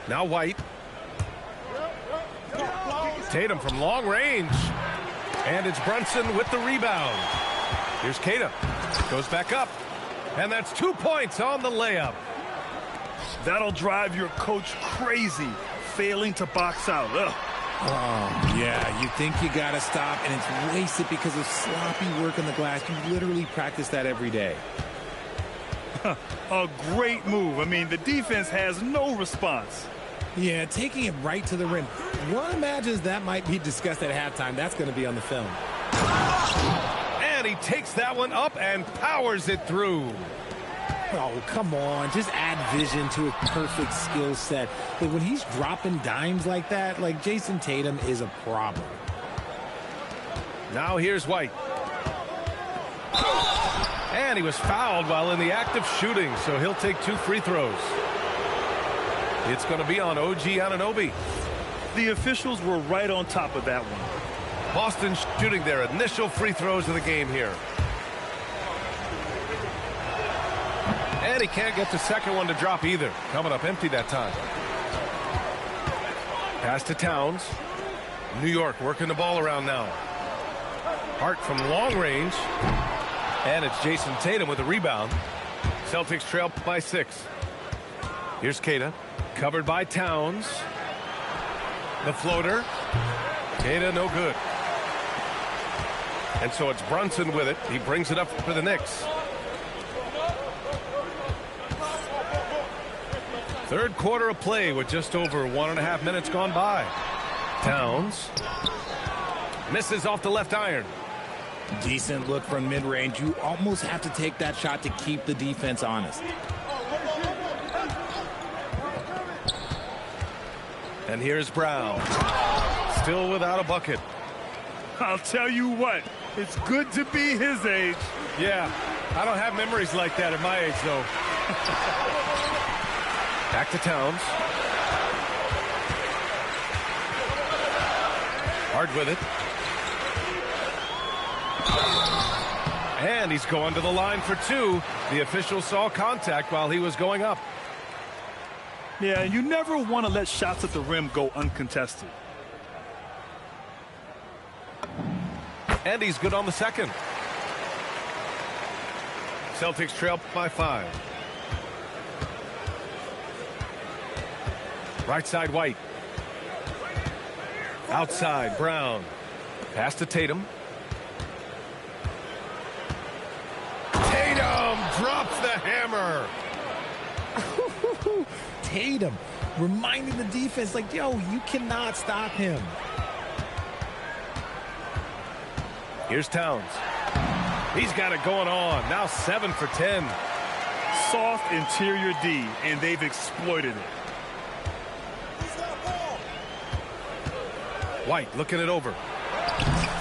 Now White. Tatum from long range. And it's Brunson with the rebound. Here's Kata. Goes back up. And that's 2 points on the layup. That'll drive your coach crazy, failing to box out. Ugh. Oh, yeah, you think you got to stop, and it's wasted because of sloppy work on the glass. You literally practice that every day. A great move. I mean, the defense has no response. Yeah, taking it right to the rim. One imagines that might be discussed at halftime. That's going to be on the film. And he takes that one up and powers it through. Oh, come on. Just add vision to a perfect skill set. But when he's dropping dimes like that, like Jason Tatum is a problem. Now here's White. And he was fouled while in the act of shooting, so he'll take 2 free throws. It's going to be on OG Anunoby. The officials were right on top of that one. Boston shooting their initial free throws of the game here. And he can't get the second one to drop either. Coming up empty that time. Pass to Towns. New York working the ball around now. Hart from long range. And it's Jason Tatum with a rebound. Celtics trail by 6. Here's Keita. Covered by Towns. The floater. Keita no good. And so it's Brunson with it. He brings it up for the Knicks. Third quarter of play with just over 1.5 minutes gone by. Towns. Misses off the left iron. Decent look from mid-range. You almost have to take that shot to keep the defense honest. And here's Brown. Still without a bucket. I'll tell you what, it's good to be his age. Yeah, I don't have memories like that at my age, though. Back to Towns. Hard with it. And he's going to the line for 2. The official saw contact while he was going up. Yeah, you never want to let shots at the rim go uncontested. And he's good on the second. Celtics trail by 5. Right side, White. Outside, Brown. Pass to Tatum. Tatum drops the hammer. Tatum reminding the defense, like, yo, you cannot stop him. Here's Towns. He's got it going on. Now 7 for 10. Soft interior D, and they've exploited it. White looking it over.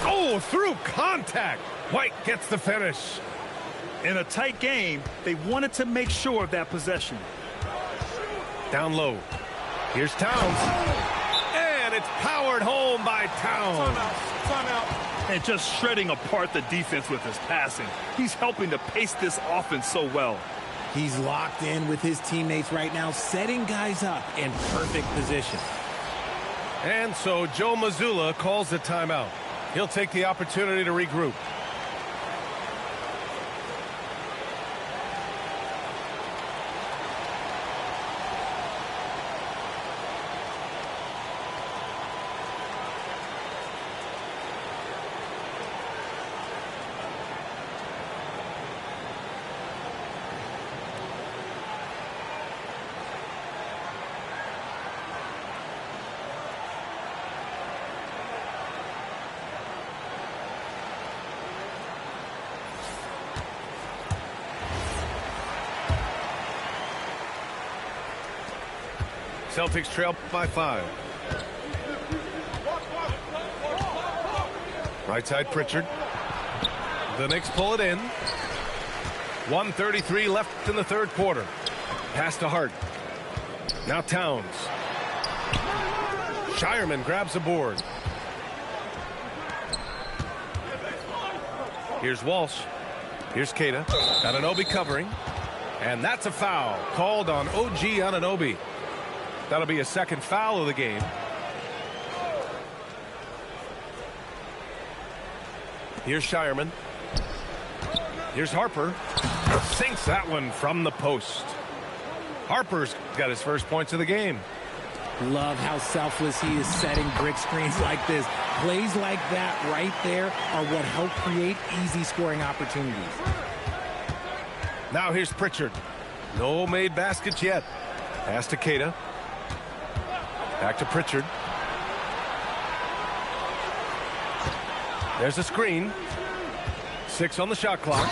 Oh, through contact. White gets the finish. In a tight game, they wanted to make sure of that possession. Down low. Here's Towns. And it's powered home by Towns. Timeout. And just shredding apart the defense with his passing. He's helping to pace this offense so well. He's locked in with his teammates right now, setting guys up in perfect position. And so Joe Mazzulla calls the timeout. He'll take the opportunity to regroup. Celtics trail by 5. Right side, Pritchard. The Knicks pull it in. 1:33 left in the third quarter. Pass to Hart. Now Towns. Shireman grabs the board. Here's Walsh. Here's Keita. Anunoby covering. And that's a foul called on OG Anunoby. That'll be a second foul of the game. Here's Shireman. Here's Harper. Sinks that one from the post. Harper's got his first points of the game. Love how selfless he is setting brick screens like this. Plays like that right there are what help create easy scoring opportunities. Now here's Pritchard. No made baskets yet. Pass to Keita. Back to Pritchard. There's a screen. 6 on the shot clock.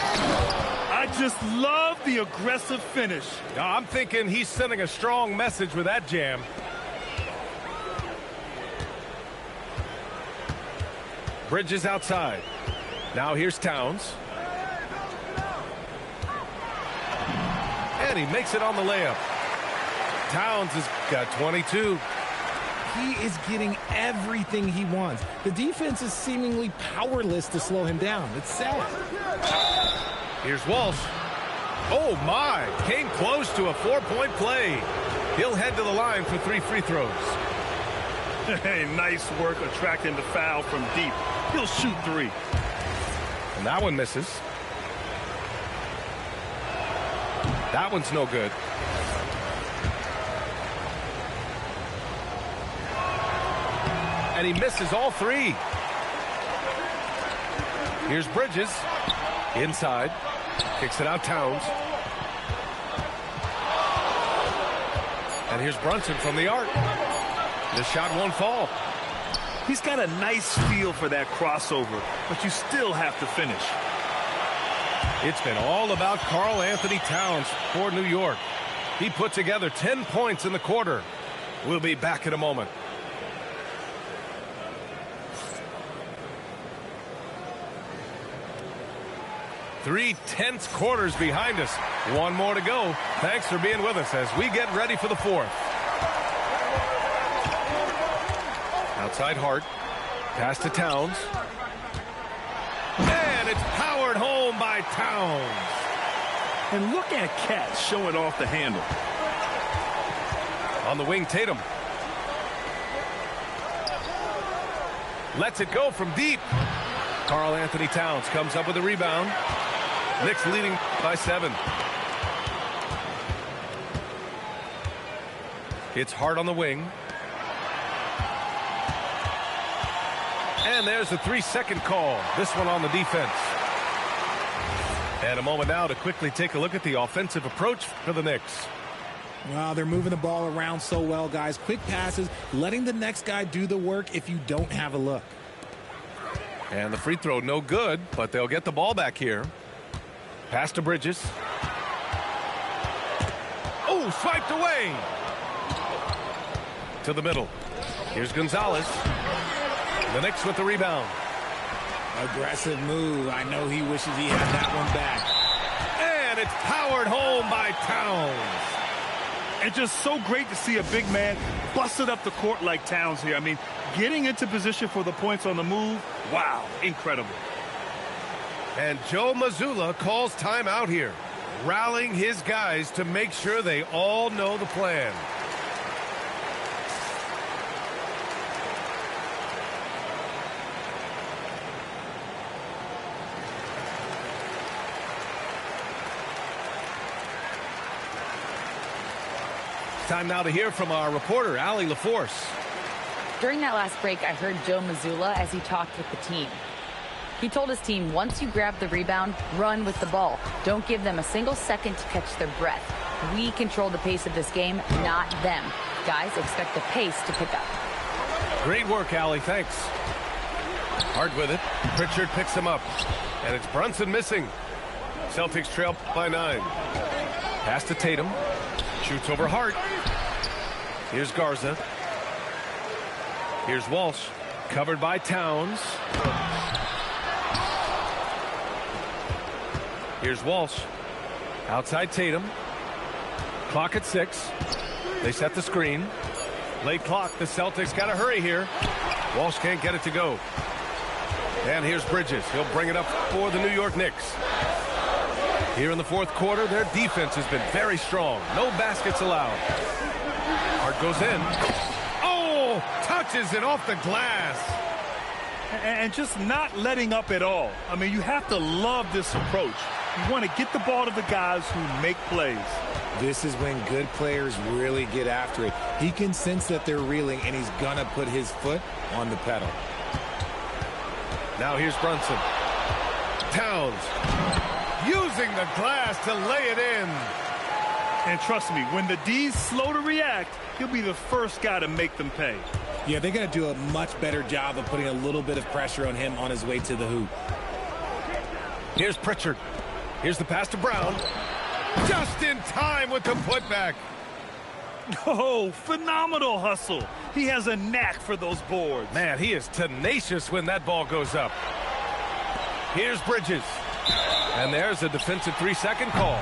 I just love the aggressive finish. I'm thinking he's sending a strong message with that jam. Bridges outside. Now here's Towns. And he makes it on the layup. Towns has got 22. He is getting everything he wants. The defense is seemingly powerless to slow him down. It's sad. Here's Walsh. Oh, my. Came close to a 4-point play. He'll head to the line for 3 free throws. Hey, nice work attracting the foul from deep. He'll shoot 3. And that one misses. That one's no good. And he misses all 3. Here's Bridges. Inside. Kicks it out Towns. And here's Brunson from the arc. The shot won't fall. He's got a nice feel for that crossover, but you still have to finish. It's been all about Karl Anthony Towns for New York. He put together 10 points in the quarter. We'll be back in a moment. Three tense quarters behind us. One more to go. Thanks for being with us as we get ready for the 4th. Outside Hart. Pass to Towns. And it's powered home by Towns. And look at Cat showing off the handle. On the wing, Tatum. Lets it go from deep. Karl Anthony Towns comes up with a rebound. Knicks leading by 7. It's Hart on the wing. And there's the 3-second call. This one on the defense. And a moment now to quickly take a look at the offensive approach for the Knicks. Wow, they're moving the ball around so well, guys. Quick passes, letting the next guy do the work if you don't have a look. And the free throw no good, but they'll get the ball back here. Pass to Bridges. Oh, swiped away. To the middle. Here's Gonzalez. The Knicks with the rebound. Aggressive move. I know he wishes he had that one back. And it's powered home by Towns. And just so great to see a big man busted up the court like Towns here. I mean, getting into position for the points on the move. Wow, incredible. And Joe Mazzulla calls timeout here, rallying his guys to make sure they all know the plan. Time now to hear from our reporter, Allie LaForce. During that last break, I heard Joe Mazzulla as he talked with the team. He told his team, once you grab the rebound, run with the ball. Don't give them a single second to catch their breath. We control the pace of this game, not them. Guys, expect the pace to pick up. Great work, Allie. Thanks. Hard with it. Pritchard picks him up. And it's Brunson missing. Celtics trail by 9. Pass to Tatum. Shoots over Hart. Here's Garza. Here's Walsh. Covered by Towns. Here's Walsh. Outside Tatum. Clock at 6. They set the screen. Late clock. The Celtics got to hurry here. Walsh can't get it to go. And here's Bridges. He'll bring it up for the New York Knicks. Here in the 4th quarter, their defense has been very strong. No baskets allowed. Hart goes in. Oh, touches it off the glass. And just not letting up at all. I mean, you have to love this approach. You want to get the ball to the guys who make plays. This is when good players really get after it. He can sense that they're reeling, and he's going to put his foot on the pedal. Now here's Brunson. Towns using the glass to lay it in. And trust me, when the D's slow to react, he'll be the first guy to make them pay. Yeah, they're going to do a much better job of putting a little bit of pressure on him on his way to the hoop. Here's Pritchard. Here's the pass to Brown. Just in time with the putback. Oh, phenomenal hustle. He has a knack for those boards. Man, he is tenacious when that ball goes up. Here's Bridges. And there's a defensive 3-second call.